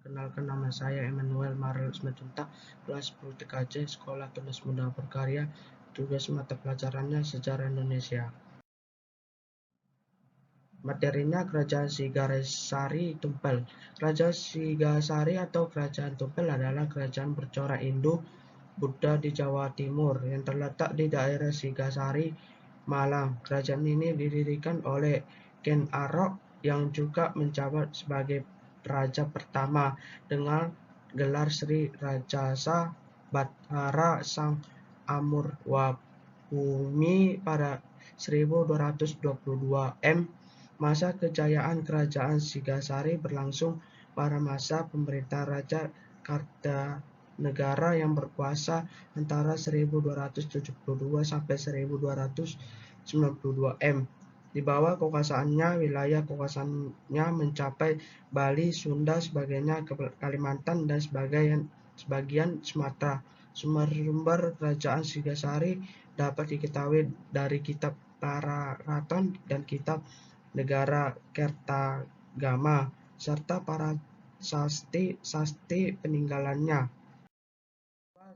Perkenalkan, nama saya Emmanuel Marel Simanjuntak, kelas 10 TKJ, Sekolah Tunas Muda Berkarya. Tugas mata pelajarannya Sejarah Indonesia. Materinya Kerajaan Sigasari Tumpel. Kerajaan Sigasari atau Kerajaan Tumpel adalah kerajaan bercorak Hindu-Buddha di Jawa Timur yang terletak di daerah Sigasari, Malang. Kerajaan ini didirikan oleh Ken Arok yang juga menjabat sebagai raja pertama dengan gelar Sri Rajasa Bathara Sang Amurwabhumi pada 1222 M. Masa kejayaan Kerajaan Sigasari berlangsung pada masa pemerintahan Raja Kartanegara yang berkuasa antara 1272 sampai 1292 M. Di bawah kekuasaannya, wilayah kekuasaannya mencapai Bali, Sunda, sebagainya Kalimantan, dan sebagian Sumatera. Sumber-sumber Kerajaan Sigasari dapat diketahui dari Kitab Pararaton dan Kitab Negara Kertagama serta para sasti peninggalannya.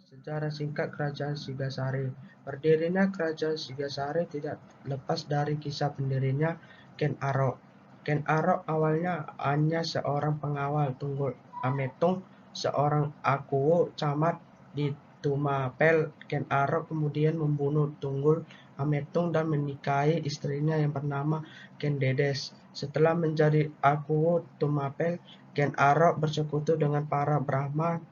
Sejarah singkat Kerajaan Sigasari. Berdirinya Kerajaan Sigasari tidak lepas dari kisah pendirinya Ken Arok. Ken Arok awalnya hanya seorang pengawal Tunggul Ametung, seorang Akuwo camat di Tumapel. Ken Arok kemudian membunuh Tunggul Ametung dan menikahi istrinya yang bernama Ken Dedes. Setelah menjadi Akuwo Tumapel, Ken Arok bersekutu dengan para Brahma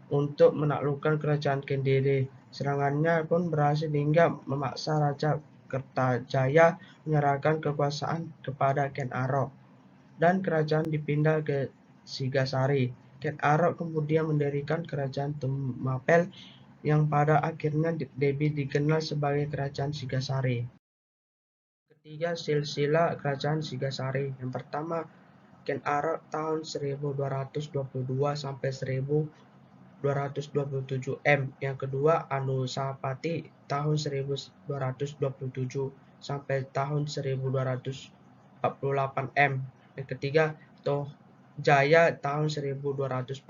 untuk menaklukkan kerajaan Kendede. Serangannya pun berhasil hingga memaksa Raja Kertajaya menyerahkan kekuasaan kepada Ken Arok dan kerajaan dipindah ke Sigasari. Ken Arok kemudian mendirikan kerajaan Tumapel yang pada akhirnya dikenal sebagai kerajaan Sigasari. Ketiga, silsilah kerajaan Sigasari. Yang pertama, Ken Arok tahun 1222 sampai 1227 M. Yang kedua, Anusapati tahun 1227 sampai tahun 1248 M. Yang ketiga, Tohjaya tahun 1248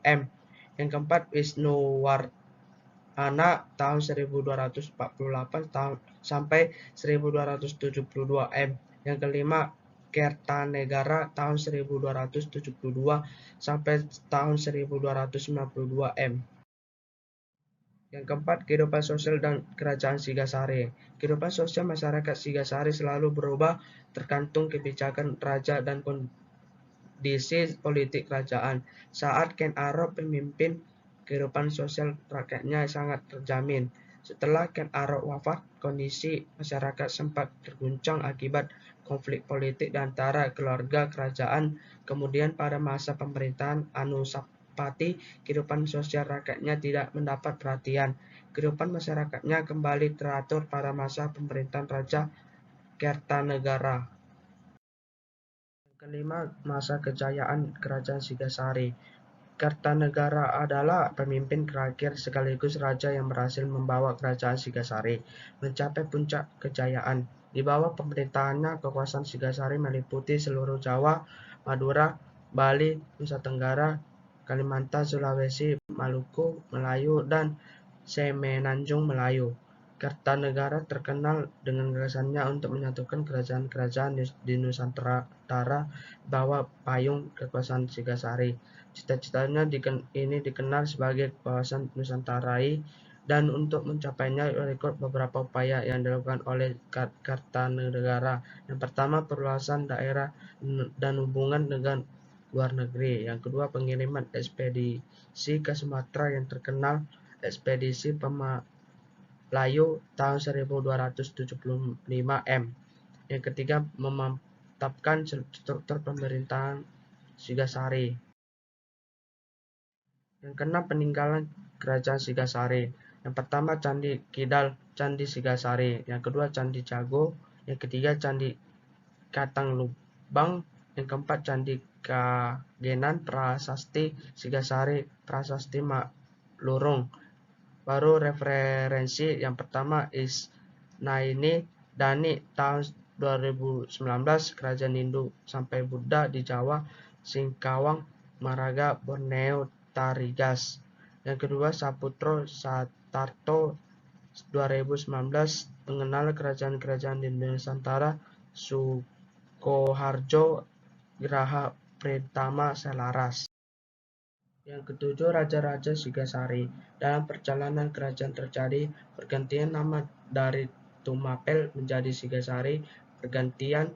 M. Yang keempat, Wisnuwardhana tahun 1248 sampai 1272 M. Yang kelima, Kertanegara tahun 1272 sampai tahun 1292 M. Yang keempat, kehidupan sosial dan kerajaan Sigasari. Kehidupan sosial masyarakat Sigasari selalu berubah tergantung kebijakan raja dan kondisi politik kerajaan. Saat Ken Arok pemimpin, kehidupan sosial rakyatnya sangat terjamin. Setelah Ken Arok wafat, kondisi masyarakat sempat terguncang akibat konflik politik di antara keluarga kerajaan. Kemudian pada masa pemerintahan Anusapati, kehidupan sosial rakyatnya tidak mendapat perhatian. Kehidupan masyarakatnya kembali teratur pada masa pemerintahan Raja Kertanegara. Yang kelima, masa kejayaan Kerajaan Sigasari. Kertanegara adalah pemimpin terakhir sekaligus raja yang berhasil membawa Kerajaan Sigasari mencapai puncak kejayaan. Di bawah pemerintahannya, kekuasaan Sigasari meliputi seluruh Jawa, Madura, Bali, Nusa Tenggara, Kalimantan, Sulawesi, Maluku, Melayu, dan Semenanjung Melayu. Kertanegara terkenal dengan gagasannya untuk menyatukan kerajaan-kerajaan di Nusantara bawah payung kekuasaan Sigasari. Cita-citanya ini dikenal sebagai kawasan Nusantarai, dan untuk mencapainya rekod beberapa upaya yang dilakukan oleh Kertanegara. Yang pertama, perluasan daerah dan hubungan dengan luar negeri. Yang kedua, pengiriman ekspedisi ke Sumatera yang terkenal ekspedisi Pemalayu tahun 1275 M. Yang ketiga, memantapkan struktur pemerintahan Sigasari. Yang keenam, peninggalan kerajaan Sigasari. Yang pertama, Candi Kidal, Candi Sigasari. Yang kedua, Candi Jago. Yang ketiga, Candi Katanglubang. Yang keempat, Candi Kagenan, Prasasti Sigasari, Prasasti Maklurung. Baru referensi. Yang pertama, Isnaini Dani tahun 2019, Kerajaan Hindu sampai Buddha di Jawa Singkawang, Maraga, Borneo, Tarigas. Yang kedua, Saputro Satarto 2019, pengenal kerajaan-kerajaan di Nusantara, Sukoharjo, Graha Pratama Selaras. Yang ketujuh, Raja-Raja Sigasari. Dalam perjalanan kerajaan terjadi pergantian nama dari Tumapel menjadi Sigasari. Pergantian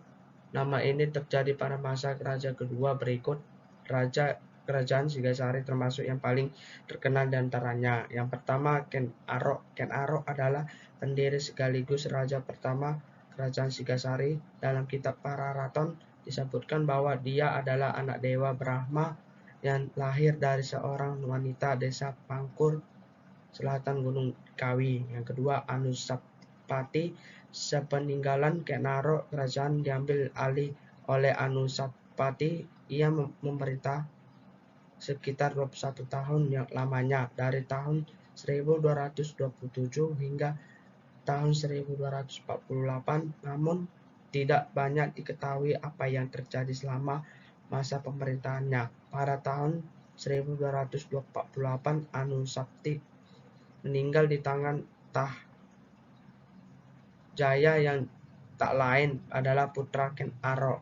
nama ini terjadi pada masa Raja kedua berikut. Raja Kerajaan Sigasari termasuk yang paling terkenal di antaranya. Yang pertama, Ken Arok. Ken Arok adalah pendiri sekaligus raja pertama Kerajaan Sigasari. Dalam kitab Pararaton disebutkan bahwa dia adalah anak dewa Brahma yang lahir dari seorang wanita desa Pangkur, selatan Gunung Kawi. Yang kedua, Anusapati. Sepeninggalan Ken Arok, kerajaan diambil alih oleh Anusapati. Ia memerintah sekitar 21 tahun yang lamanya, dari tahun 1227 hingga tahun 1248. Namun tidak banyak diketahui apa yang terjadi selama masa pemerintahannya. Pada tahun 1248, Anusapti meninggal di tangan Tahjaya yang tak lain adalah putra Ken Arok.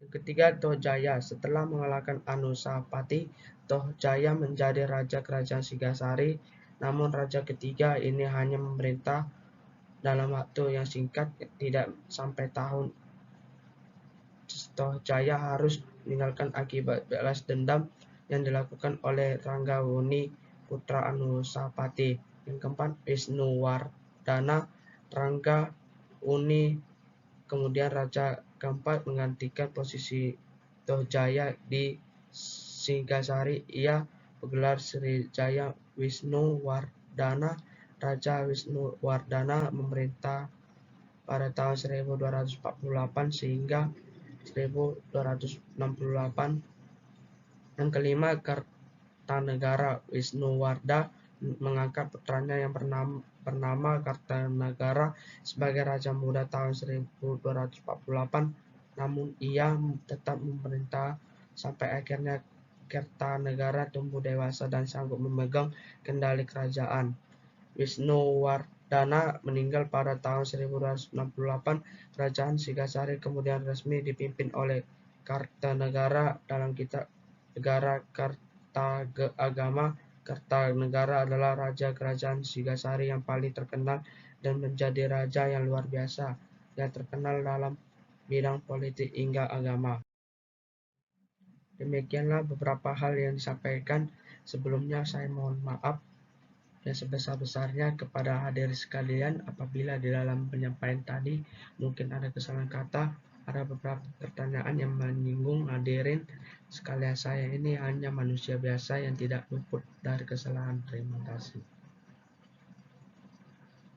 Yang ketiga, Tohjaya. Setelah mengalahkan Anusapati, Tohjaya menjadi raja kerajaan Sigasari. Namun raja ketiga ini hanya memerintah dalam waktu yang singkat, tidak sampai tahun. Tohjaya harus meninggalkan akibat balas dendam yang dilakukan oleh Ranggawuni, putra Anusapati. Yang keempat, Wisnuwardana. Ranggawuni kemudian raja keempat menggantikan posisi Tohjaya di Sigasari. Ia bergelar Srijaya Wisnuwardana. Raja Wisnuwardana memerintah pada tahun 1248 sehingga 1268. Yang kelima, Kartanegara. Wisnuwarda mengangkat putranya yang bernama Kartanegara sebagai raja muda tahun 1248. Namun ia tetap memerintah sampai akhirnya Kartanegara tumbuh dewasa dan sanggup memegang kendali kerajaan. Wisnuwardana meninggal pada tahun 1268. Kerajaan Sigasari kemudian resmi dipimpin oleh Kartanegara. Dalam kitab Negara Kartagama, Kartanegara adalah raja kerajaan Sigasari yang paling terkenal dan menjadi raja yang luar biasa, yang terkenal dalam bidang politik hingga agama. Demikianlah beberapa hal yang disampaikan. Sebelumnya saya mohon maaf yang sebesar-besarnya kepada hadirin sekalian apabila di dalam penyampaian tadi mungkin ada kesalahan kata, ada beberapa pertanyaan yang menyinggung hadirin sekalian. Saya ini hanya manusia biasa yang tidak luput dari kesalahan. Terima kasih.